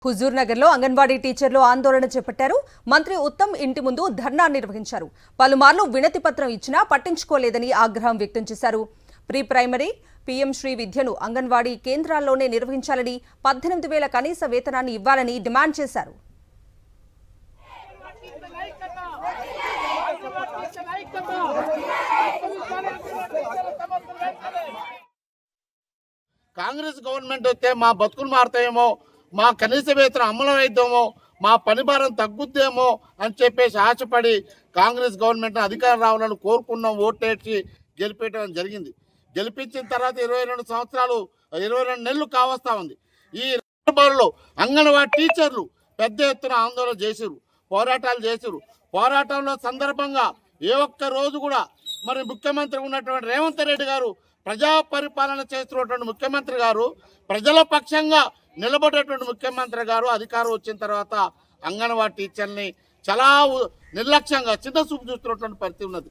హుజూర్ నగర్లో అంగన్వాడీ టీచర్లు ఆందోళన చేపట్టారు. మంత్రి ఉత్తమ్ ఇంటి ముందు ధర్నా నిర్వహించారు. పలుమార్లు వినతి పత్రం ఇచ్చినా పట్టించుకోలేదని ఆగ్రహం వ్యక్తం చేశారు. ప్రీ ప్రైమరీ, పీఎం శ్రీ విద్యను అంగన్వాడీ కేంద్రాల్లోనే నిర్వహించాలని, 18,000 కనీస వేతనాన్ని ఇవ్వాలని డిమాండ్ చేశారు. కాంగ్రెస్ గవర్నమెంట్ వస్తే మా బతుకులు మారుతాయేమో, మా కనీస వేతనం అమలు అయిద్దామో, మా పని భారం తగ్గుద్దేమో అని చెప్పేసి ఆశపడి కాంగ్రెస్ గవర్నమెంట్ అధికారం రావాలని కోరుకున్నాం. ఓటేసి గెలిపేయడం జరిగింది. గెలిపించిన తర్వాత 22 సంవత్సరాలు 22 నెలలు కావస్తా ఉంది. ఈ బడుల్లో అంగన్వాడీ టీచర్లు పెద్ద ఎత్తున ఆందోళన చేసిరు, పోరాటాలు చేసిరు. పోరాటంలో సందర్భంగా ఏ ఒక్క రోజు కూడా మరి ముఖ్యమంత్రి ఉన్నటువంటి రేవంత్ రెడ్డి గారు, ప్రజా పరిపాలన చేస్తున్నటువంటి ముఖ్యమంత్రి గారు, ప్రజల పక్షంగా నిలబడేటువంటి ముఖ్యమంత్రి గారు అధికారం వచ్చిన తర్వాత అంగన్వాడీ టీచర్ని చాలా నిర్లక్ష్యంగా చిన్న చూపు చూస్తున్నటువంటి పరిస్థితి ఉన్నది.